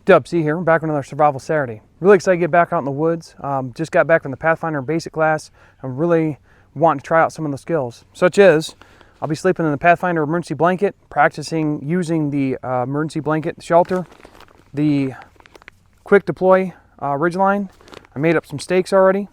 Dub C here. We're back with another Survival Saturday. Really excited to get back out in the woods. Just got back from the Pathfinder basic class. I'm really wanting to try out some of the skills, such as I'll be sleeping in the Pathfinder emergency blanket, practicing using the emergency blanket shelter, the quick deploy Ridgeline. I made up some stakes already,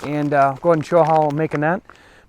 and go ahead and show how I'm making that.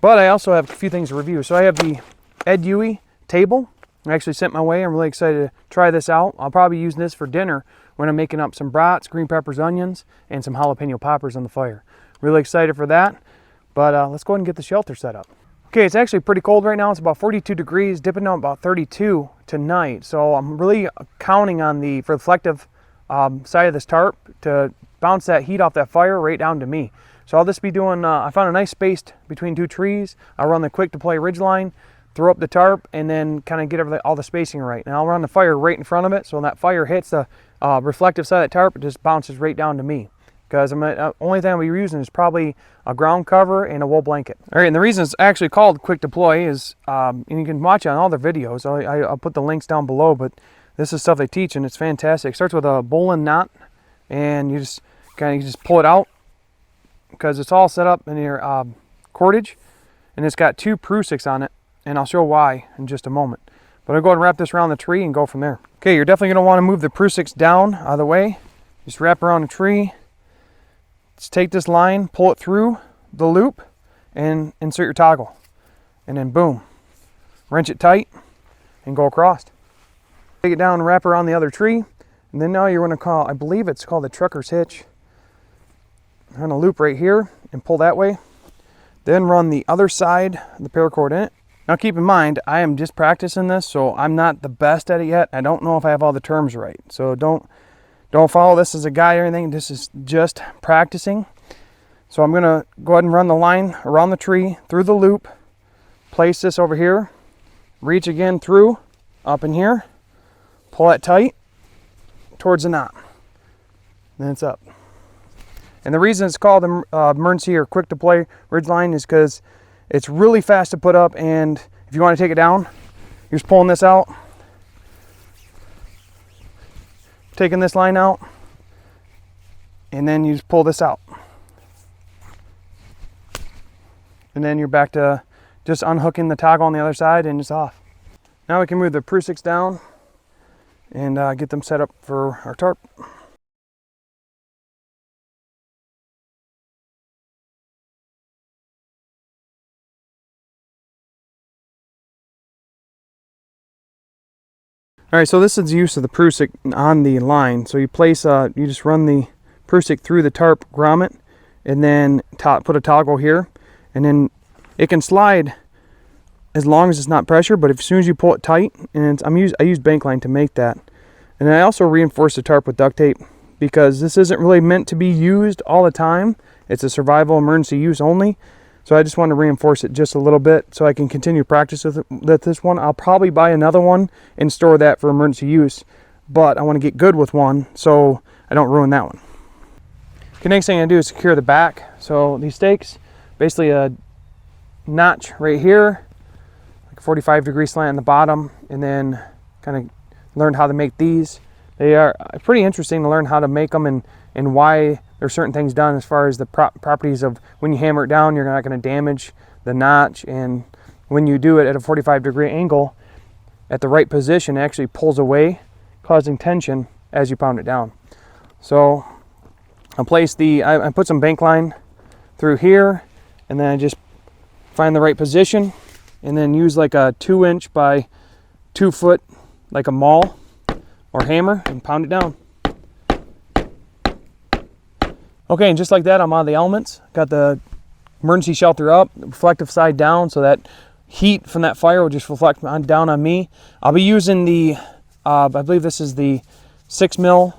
But I also have a few things to review. So I have the EDEUOEY table. I actually sent my way. I'm really excited to try this out. I'll probably be using this for dinner when I'm making up some brats, green peppers, onions, and some jalapeno poppers on the fire. Really excited for that. But let's go ahead and get the shelter set up. Okay, it's actually pretty cold right now. It's about 42 degrees, dipping down about 32 tonight. So I'm really counting on the reflective side of this tarp to bounce that heat off that fire right down to me. So I'll just be doing, I found a nice space between two trees. I'll run the quick deploy Ridgeline, throw up the tarp, and then kind of get all the spacing right. And I'll run the fire right in front of it, so when that fire hits the reflective side of that tarp, it just bounces right down to me. Because the only thing I'll be using is probably a ground cover and a wool blanket. All right, and the reason it's actually called quick deploy is, and you can watch it on all their videos. I'll put the links down below, but this is stuff they teach, and it's fantastic. It starts with a bowline knot, and you just pull it out, because it's all set up in your cordage, and it's got two prusicks on it, and I'll show why in just a moment. But I'll go ahead and wrap this around the tree and go from there. Okay, you're definitely going to want to move the prusicks down out of the way. Just wrap around the tree. Just take this line, pull it through the loop, and insert your toggle. And then boom, wrench it tight and go across. Take it down and wrap around the other tree. And then now you're going to call, I believe it's called the trucker's hitch. Run a loop right here and pull that way. Then run the other side of the paracord in it. Now keep in mind, I am just practicing this, so I'm not the best at it yet. I don't know if I have all the terms right. So don't follow this as a guide or anything. This is just practicing. So I'm gonna go ahead and run the line around the tree, through the loop, place this over here, reach again through, up in here, pull that tight towards the knot. Then it's up. And the reason it's called emergency or quick deploy Ridgeline is because it's really fast to put up, and if you want to take it down, you're just pulling this out, taking this line out, and then you just pull this out. And then you're back to just unhooking the toggle on the other side, and it's off. Now we can move the prusicks down and get them set up for our tarp. All right, so this is the use of the prusik on the line. So you place, you just run the prusik through the tarp grommet, and then put a toggle here, and then it can slide as long as it's not pressure. But as soon as you pull it tight, and I use bank line to make that, and I also reinforce the tarp with duct tape because this isn't really meant to be used all the time. It's a survival emergency use only. So I just want to reinforce it just a little bit so I can continue practice with this one. I'll probably buy another one and store that for emergency use, but I want to get good with one so I don't ruin that one. The next thing I do is secure the back. So these stakes, basically a notch right here, like a 45-degree slant on the bottom, and then kind of learned how to make these. They are pretty interesting to learn how to make them and why there's certain things done as far as the properties of when you hammer it down, you're not going to damage the notch, and when you do it at a 45-degree angle at the right position, it actually pulls away, causing tension as you pound it down. So I put some bank line through here, and then I just find the right position, and then use like a 2-inch by 2 foot, like a maul or hammer, and pound it down. Okay, and just like that, I'm on the elements. Got the emergency shelter up, reflective side down, so that heat from that fire will just reflect down on me. I'll be using the, I believe this is the 6 mil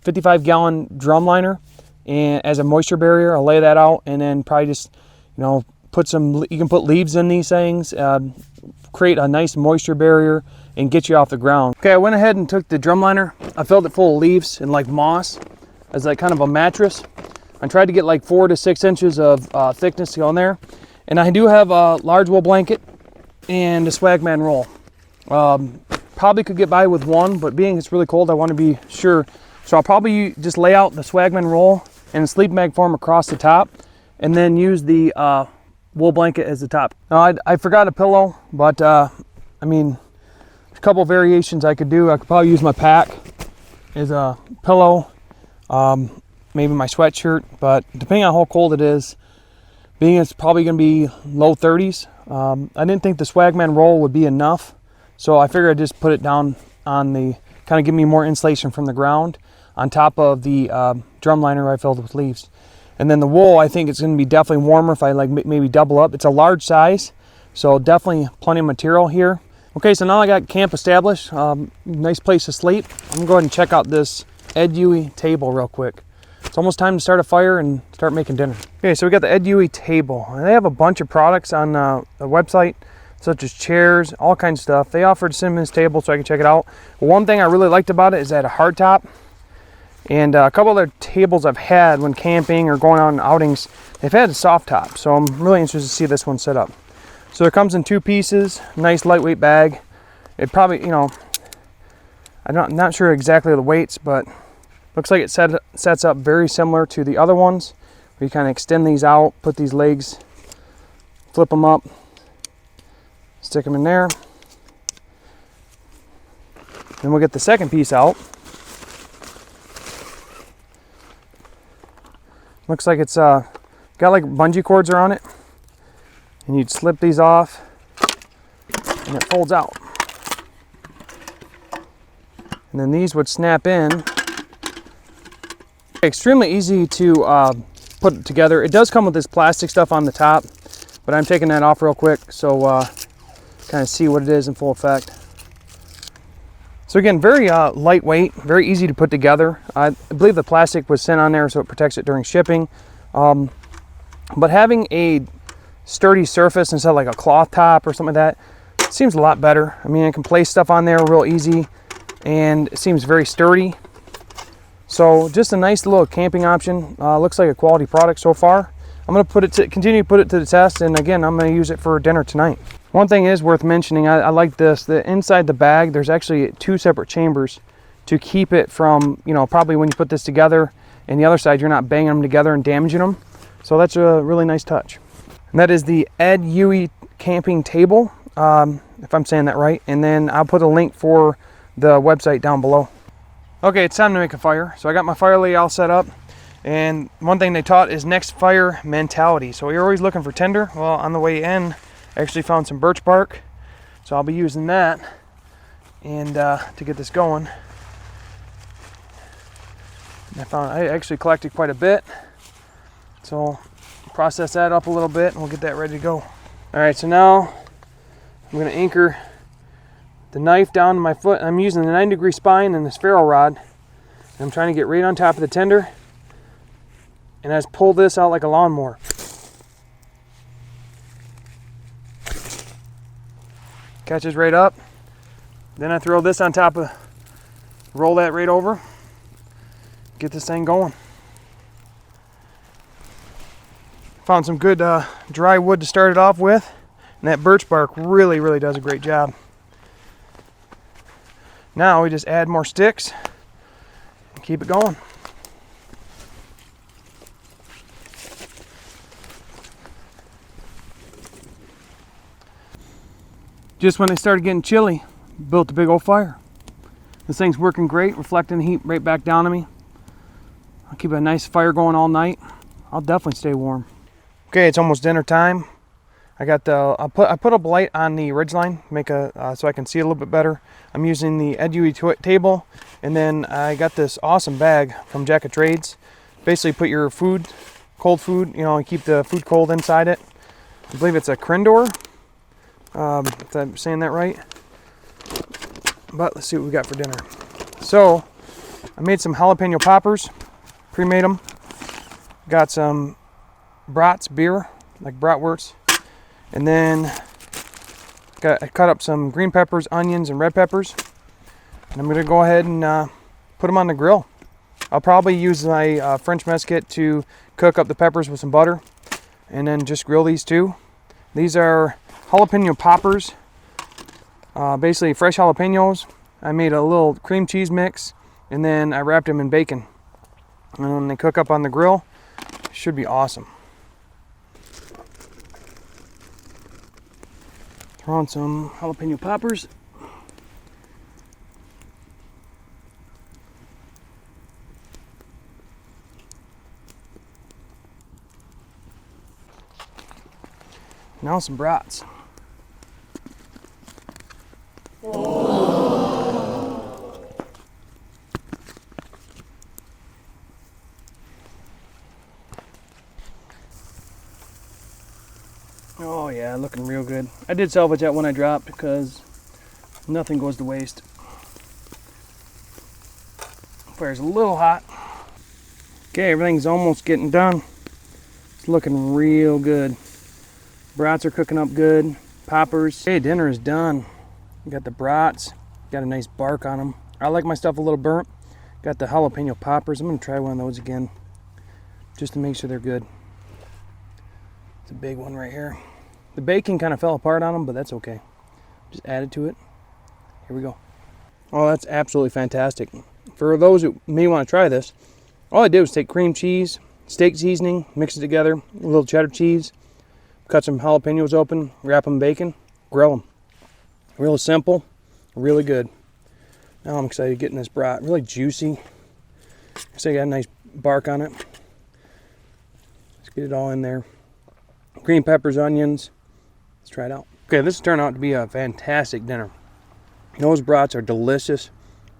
55-gallon drum liner, and as a moisture barrier. I'll lay that out, and then probably just, put some, you can put leaves in these things, create a nice moisture barrier and get you off the ground. Okay, I went ahead and took the drum liner. I filled it full of leaves and like moss as like kind of a mattress. I tried to get like 4 to 6 inches of thickness to go in there. And I do have a large wool blanket and a swagman roll. Probably could get by with one, but being it's really cold, I want to be sure So I'll probably just lay out the Swagman roll in a sleeping bag form across the top, and then use the wool blanket as the top. Now, I forgot a pillow, but I mean, a couple variations I could do. I could probably use my pack as a pillow, maybe my sweatshirt, but depending on how cold it is, being it's probably going to be low 30s, I didn't think the Swagman roll would be enough, so I figured I'd just put it down on the, kind of give me more insulation from the ground on top of the drum liner I filled with leaves. And then the wool, I think it's going to be definitely warmer if I like maybe double up. It's a large size, so definitely plenty of material here. Okay, so now I got camp established, nice place to sleep. I'm gonna go ahead and check out this EDEUOEY table real quick. It's almost time to start a fire and start making dinner. Okay, so we got the EDEUOEY table, and they have a bunch of products on the website, such as chairs, all kinds of stuff. They offered a cinnamon table, so I can check it out. But one thing I really liked about it is that a hard top, and a couple other tables I've had when camping or going on outings, they've had a soft top, so I'm really interested to see this one set up. So it comes in 2 pieces, nice lightweight bag. It probably, you know, I'm not sure exactly the weights, but looks like it sets up very similar to the other ones, where you kind of extend these out, put these legs, flip them up, stick them in there. Then we'll get the second piece out. Looks like it's got like bungee cords around it. And you'd slip these off and it folds out. And then these would snap in. Extremely easy to put together. It does come with this plastic stuff on the top, but I'm taking that off real quick so kind of see what it is in full effect. So again, very lightweight, very easy to put together. I believe the plastic was sent on there so it protects it during shipping. But having a sturdy surface instead of like a cloth top or something like that, it seems a lot better. I mean, I can place stuff on there real easy, and it seems very sturdy. So just a nice little camping option. Looks like a quality product so far. I'm going to continue to put it to the test, and again, I'm going to use it for dinner tonight. One thing is worth mentioning, I like this, the inside the bag, there's actually 2 separate chambers to keep it from, you know, probably when you put this together, and the other side you're not banging them together and damaging them. So that's a really nice touch. And that is the EDEUOEY camping table, if I'm saying that right. And then I'll put a link for the website down below. Okay, it's time to make a fire. So I got my fire lay all set up. And one thing they taught is next fire mentality. So you're always looking for tinder. Well, on the way in, I actually found some birch bark. So I'll be using that and to get this going. And I actually collected quite a bit. So process that up a little bit and we'll get that ready to go. All right, so now I'm going to anchor the knife down to my foot. I'm using the 9-degree spine and this ferro rod. And I'm trying to get right on top of the tinder. And I just pull this out like a lawnmower. Catches right up. Then I throw this on top of, roll that right over. Get this thing going. Found some good dry wood to start it off with, and that birch bark really does a great job. Now we just add more sticks and keep it going. Just when it started getting chilly, built a big old fire. This thing's working great, reflecting the heat right back down to me. I'll keep a nice fire going all night. I'll definitely stay warm. Okay, it's almost dinner time. I got the I put up light on the Ridgeline, make a so I can see a little bit better. I'm using the EDEUOEY table, and then I got this awesome bag from Jack of Trades. Basically, put your food, cold food, you know, and keep the food cold inside it. I believe it's a Crindor, if I'm saying that right. But let's see what we got for dinner. So I made some jalapeno poppers, pre-made them. Got some brats beer, like bratwurst. And then I cut up some green peppers, onions, and red peppers. And I'm gonna go ahead and put them on the grill. I'll probably use my French mess kit to cook up the peppers with some butter and then just grill these too. These are jalapeno poppers, basically fresh jalapenos. I made a little cream cheese mix and then I wrapped them in bacon. And when they cook up on the grill, it should be awesome. Throw on some jalapeno poppers. Now some brats. Oh yeah, looking real good. I did salvage that one I dropped because nothing goes to waste. Fire's a little hot. Okay, everything's almost getting done. It's looking real good. Brats are cooking up good. Poppers. Okay, dinner is done. We got the brats. Got a nice bark on them. I like my stuff a little burnt. Got the jalapeno poppers. I'm gonna try one of those again, just to make sure they're good. It's a big one right here. The bacon kind of fell apart on them, but that's okay. Just add it to it. Here we go. Oh, that's absolutely fantastic. For those who may want to try this, all I did was take cream cheese, steak seasoning, mix it together, a little cheddar cheese, cut some jalapenos open, wrap them in bacon, grill them. Real simple, really good. Now I'm excited getting this brat. Really juicy. So you got a nice bark on it. Let's get it all in there. Green peppers, onions. Let's try it out. Okay, this turned out to be a fantastic dinner. Those brats are delicious,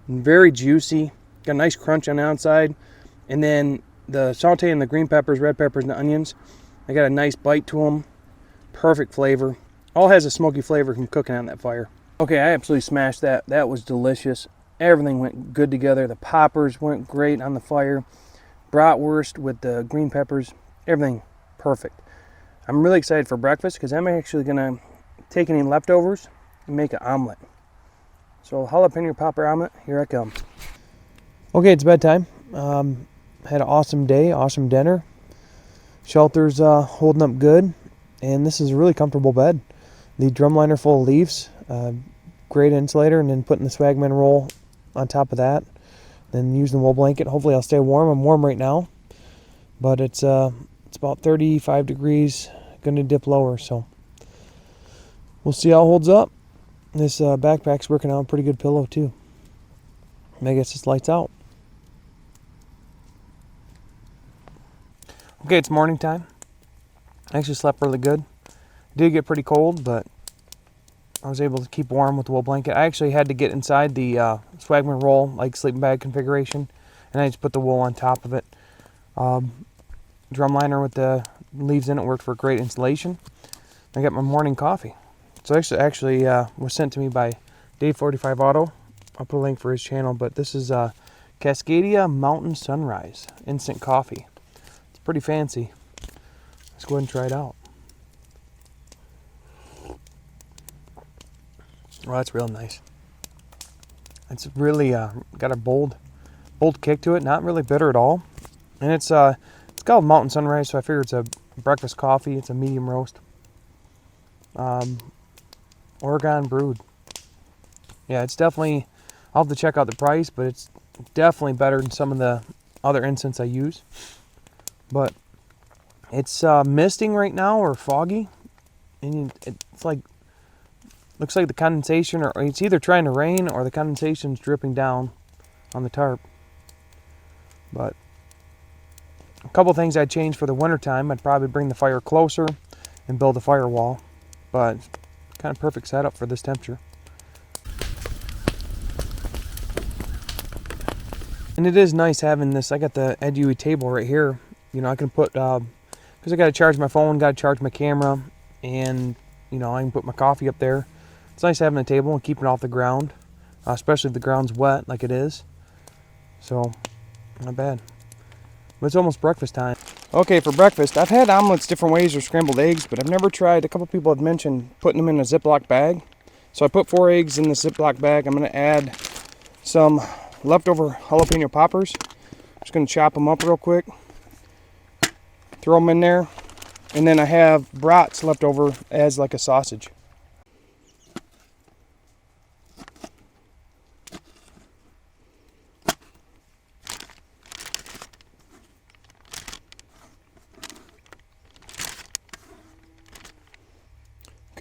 very juicy. Got a nice crunch on the outside. And then the saute and the green peppers, red peppers, and the onions, they got a nice bite to them. Perfect flavor. All has a smoky flavor from cooking on that fire. Okay, I absolutely smashed that. That was delicious. Everything went good together. The poppers went great on the fire. Bratwurst with the green peppers, everything perfect. I'm really excited for breakfast because I'm actually gonna take any leftovers and make an omelet. So jalapeno popper omelet, here I come. Okay, it's bedtime. Had an awesome day, awesome dinner. Shelter's holding up good, and this is a really comfortable bed. The drum liner full of leaves, great insulator, and then putting the swagman roll on top of that. Then using the wool blanket. Hopefully I'll stay warm. I'm warm right now, but it's about 35 degrees, going to dip lower, so we'll see how it holds up. This backpack's working out a pretty good pillow too. I guess this lights out. Okay, it's morning time. I actually slept really good. It did get pretty cold, but I was able to keep warm with the wool blanket. I actually had to get inside the swagman roll, like sleeping bag configuration, and I just put the wool on top of it. Drum liner with the leaves in it worked for great insulation. I got my morning coffee. So actually was sent to me by Dave 45 Auto. I'll put a link for his channel, but this is Cascadia Mountain Sunrise instant coffee. It's pretty fancy. Let's go ahead and try it out. Oh, that's real nice. It's really got a bold kick to it. Not really bitter at all, and it's called Mountain Sunrise, so I figure it's a breakfast coffee. It's a medium roast. Oregon brewed. Yeah, it's definitely, I'll have to check out the price, but it's definitely better than some of the other incense I use. But it's misting right now, or foggy, and it's like, looks like the condensation, or it's either trying to rain or the condensation's dripping down on the tarp. But a couple things I'd change for the winter time. I'd probably bring the fire closer and build a firewall, but kind of perfect setup for this temperature. And it is nice having this. I got the EDEUOEY table right here. You know, I can put, because I got to charge my phone, got to charge my camera, and you know, I can put my coffee up there. It's nice having a table and keeping it off the ground, especially if the ground's wet like it is. So, not bad. But it's almost breakfast time. Okay, for breakfast, I've had omelets different ways or scrambled eggs, but I've never tried, a couple people had mentioned putting them in a Ziploc bag. So I put 4 eggs in the Ziploc bag. I'm going to add some leftover jalapeno poppers. Just going to chop them up real quick. Throw them in there. And then I have brats left over as like a sausage.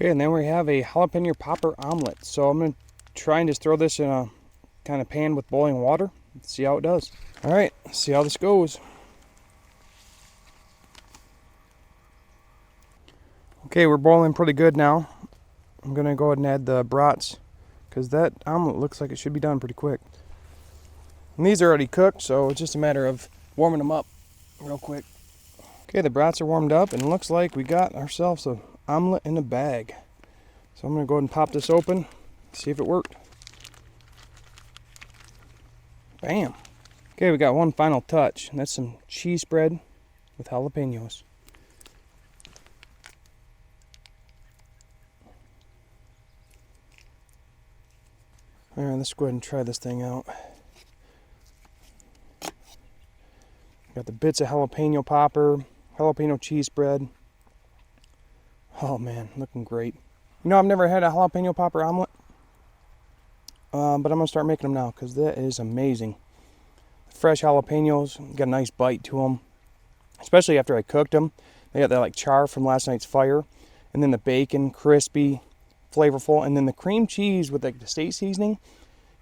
Okay, and then we have a jalapeno popper omelet. So I'm going to try and just throw this in a kind of pan with boiling water. Let's see how it does. All right, let's see how this goes. Okay, we're boiling pretty good now. I'm going to go ahead and add the brats because that omelet looks like it should be done pretty quick. And these are already cooked, so it's just a matter of warming them up real quick. Okay, the brats are warmed up, and it looks like we got ourselves an omelet in a bag. So I'm going to go ahead and pop this open, see if it worked. Bam! Okay, we got one final touch, and that's some cheese spread with jalapenos. Alright, let's go ahead and try this thing out. Got the bits of jalapeno popper, jalapeno cheese spread. Oh man, looking great. You know, I've never had a jalapeno popper omelet, but I'm going to start making them now because that is amazing. Fresh jalapenos, got a nice bite to them, especially after I cooked them. They got that like char from last night's fire, and then the bacon, crispy, flavorful, and then the cream cheese with like the state seasoning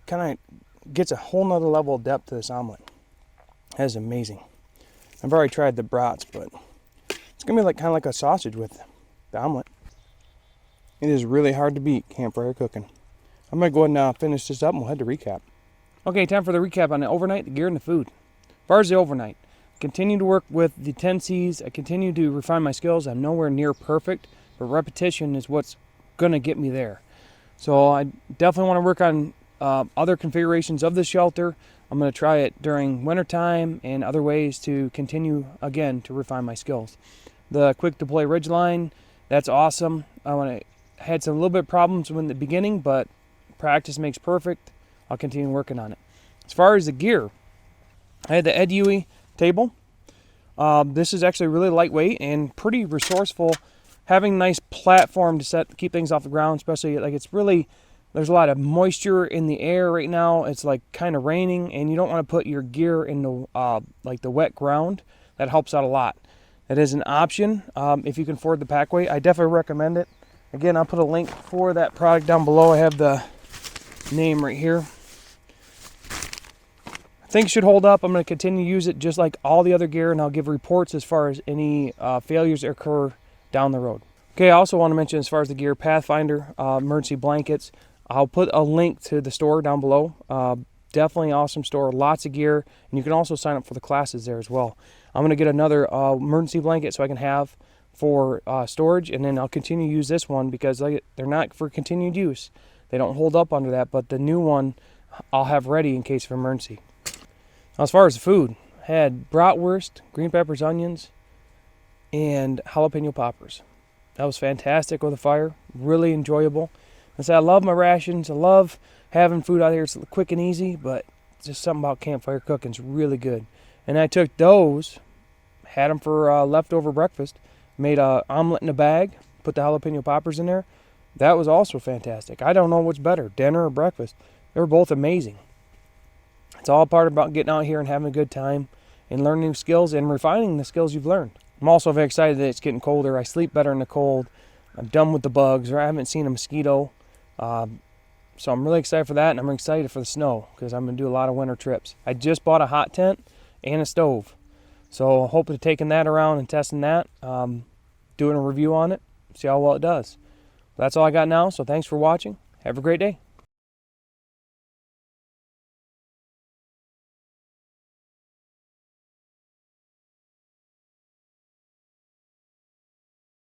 kind of gets a whole nother level of depth to this omelet. That is amazing. I've already tried the brats, but it's gonna be like kind of like a sausage with the omelet. It is really hard to beat campfire cooking. I'm gonna go ahead and finish this up and we'll head to recap. Okay, time for the recap on the overnight, the gear, and the food. As far as the overnight, continue to work with the 10 C's. I continue to refine my skills. I'm nowhere near perfect, but repetition is what's gonna get me there. So I definitely want to work on other configurations of the shelter. I'm going to try it during wintertime and other ways to continue again to refine my skills. The quick deploy Ridgeline, that's awesome. I had some little bit of problems in the beginning, but practice makes perfect. I'll continue working on it. As far as the gear, I had the EDEUOEY table. This is actually really lightweight and pretty resourceful. Having a nice platform to keep things off the ground, especially like there's a lot of moisture in the air right now. It's like kind of raining, and you don't want to put your gear in the like the wet ground. That helps out a lot. That is an option if you can afford the packway. I definitely recommend it. Again, I'll put a link for that product down below. I have the name right here. I think it should hold up. I'm going to continue to use it just like all the other gear, and I'll give reports as far as any failures that occur down the road. Okay, I also want to mention as far as the gear, Pathfinder, emergency blankets. I'll put a link to the store down below. Definitely awesome store, lots of gear, and you can also sign up for the classes there as well. I'm going to get another emergency blanket so I can have for storage, and then I'll continue to use this one because they're not for continued use. They don't hold up under that, but the new one I'll have ready in case of emergency. Now, as far as the food, I had bratwurst, green peppers, onions, and jalapeno poppers. That was fantastic with a fire, really enjoyable. I love my rations. I love having food out here. It's quick and easy, but just something about campfire cooking is really good. And I took those, had them for leftover breakfast, made an omelet in a bag, put the jalapeno poppers in there. That was also fantastic. I don't know what's better, dinner or breakfast. They were both amazing. It's all part about getting out here and having a good time and learning new skills and refining the skills you've learned. I'm also very excited that it's getting colder. I sleep better in the cold. I'm done with the bugs, or I haven't seen a mosquito. So I'm really excited for that, and I'm excited for the snow because I'm going to do a lot of winter trips. I just bought a hot tent and a stove. So hoping to taking that around and testing that, doing a review on it, see how well it does. That's all I got now, so thanks for watching. Have a great day.